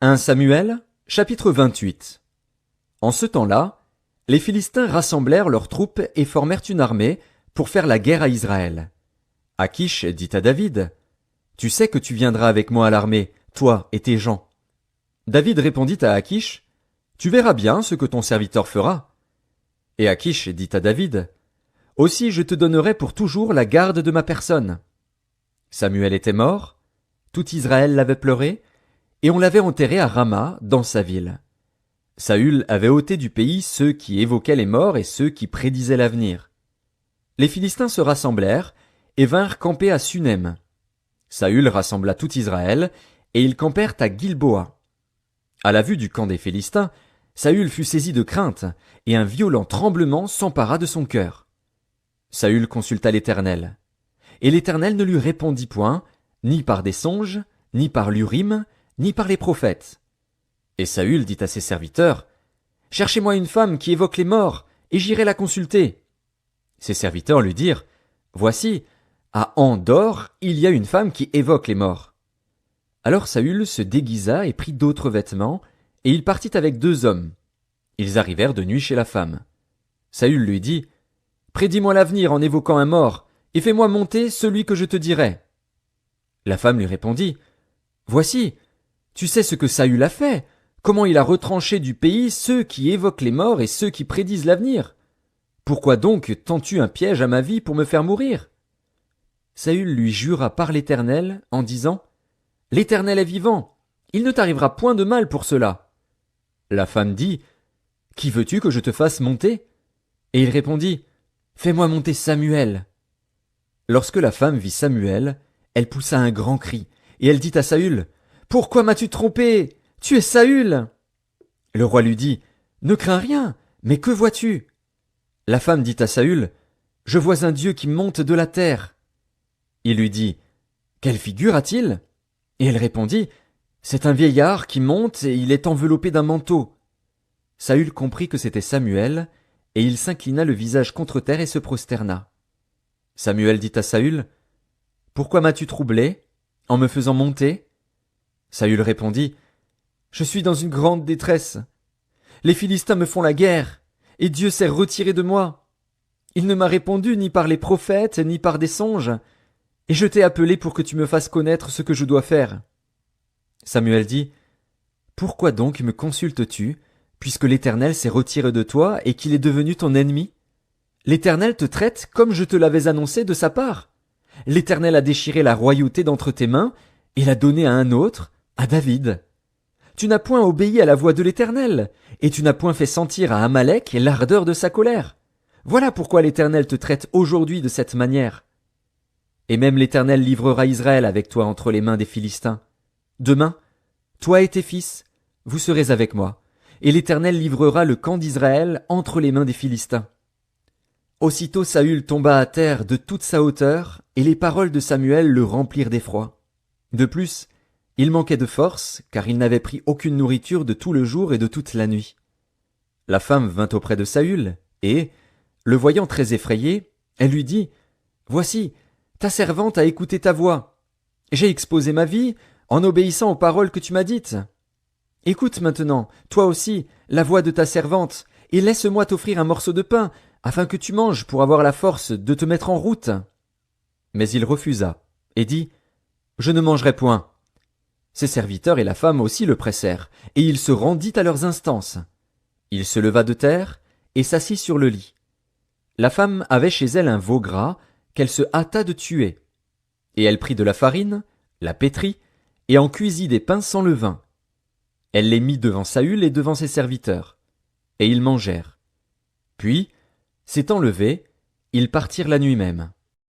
1 Samuel, chapitre 28. En ce temps-là, les Philistins rassemblèrent leurs troupes et formèrent une armée pour faire la guerre à Israël. Achish dit à David, « Tu sais que tu viendras avec moi à l'armée, toi et tes gens. » David répondit à Achish, « Tu verras bien ce que ton serviteur fera. » Et Achish dit à David, « Aussi je te donnerai pour toujours la garde de ma personne. » Samuel était mort, tout Israël l'avait pleuré, et on l'avait enterré à Rama, dans sa ville. Saül avait ôté du pays ceux qui évoquaient les morts et ceux qui prédisaient l'avenir. Les Philistins se rassemblèrent et vinrent camper à Sunem. Saül rassembla tout Israël, et ils campèrent à Gilboa. À la vue du camp des Philistins, Saül fut saisi de crainte, et un violent tremblement s'empara de son cœur. Saül consulta l'Éternel. Et l'Éternel ne lui répondit point, ni par des songes, ni par l'Urim, ni par les prophètes. Et Saül dit à ses serviteurs, « Cherchez-moi une femme qui évoque les morts, et j'irai la consulter. » Ses serviteurs lui dirent, « Voici, à Endor, il y a une femme qui évoque les morts. » Alors Saül se déguisa et prit d'autres vêtements, et il partit avec 2 hommes. Ils arrivèrent de nuit chez la femme. Saül lui dit, « Prédis-moi l'avenir en évoquant un mort, et fais-moi monter celui que je te dirai. » La femme lui répondit, « Voici, tu sais ce que Saül a fait, comment il a retranché du pays ceux qui évoquent les morts et ceux qui prédisent l'avenir. Pourquoi donc tends-tu un piège à ma vie pour me faire mourir? » Saül lui jura par l'Éternel en disant, « L'Éternel est vivant, il ne t'arrivera point de mal pour cela. » La femme dit, « Qui veux-tu que je te fasse monter? » Et il répondit, « Fais-moi monter Samuel. » Lorsque la femme vit Samuel, elle poussa un grand cri, et elle dit à Saül, « Pourquoi m'as-tu trompé? Tu es Saül. » Le roi lui dit, « Ne crains rien, mais que vois-tu? » La femme dit à Saül, « Je vois un Dieu qui monte de la terre. » Il lui dit, « Quelle figure a-t-il? » Et elle répondit, « C'est un vieillard qui monte et il est enveloppé d'un manteau. » Saül comprit que c'était Samuel, et il s'inclina le visage contre terre et se prosterna. Samuel dit à Saül, « Pourquoi m'as-tu troublé, en me faisant monter? » Saül répondit, « Je suis dans une grande détresse. Les Philistins me font la guerre, et Dieu s'est retiré de moi. Il ne m'a répondu ni par les prophètes, ni par des songes, et je t'ai appelé pour que tu me fasses connaître ce que je dois faire. » Samuel dit, « Pourquoi donc me consultes-tu, puisque l'Éternel s'est retiré de toi et qu'il est devenu ton ennemi? L'Éternel te traite comme je te l'avais annoncé de sa part. L'Éternel a déchiré la royauté d'entre tes mains et l'a donnée à un autre, à David. Tu n'as point obéi à la voix de l'Éternel, et tu n'as point fait sentir à Amalek l'ardeur de sa colère. Voilà pourquoi l'Éternel te traite aujourd'hui de cette manière. Et même l'Éternel livrera Israël avec toi entre les mains des Philistins. Demain, toi et tes fils, vous serez avec moi, et l'Éternel livrera le camp d'Israël entre les mains des Philistins. » Aussitôt Saül tomba à terre de toute sa hauteur, et les paroles de Samuel le remplirent d'effroi. De plus, il manquait de force, car il n'avait pris aucune nourriture de tout le jour et de toute la nuit. La femme vint auprès de Saül, et, le voyant très effrayé, elle lui dit, « Voici, ta servante a écouté ta voix. J'ai exposé ma vie en obéissant aux paroles que tu m'as dites. Écoute maintenant, toi aussi, la voix de ta servante, et laisse-moi t'offrir un morceau de pain, afin que tu manges pour avoir la force de te mettre en route. » Mais il refusa, et dit, « Je ne mangerai point. » Ses serviteurs et la femme aussi le pressèrent, et il se rendit à leurs instances. Il se leva de terre, et s'assit sur le lit. La femme avait chez elle un veau gras, qu'elle se hâta de tuer. Et elle prit de la farine, la pétrit, et en cuisit des pains sans levain. Elle les mit devant Saül et devant ses serviteurs. Et ils mangèrent. Puis, s'étant levés, ils partirent la nuit même.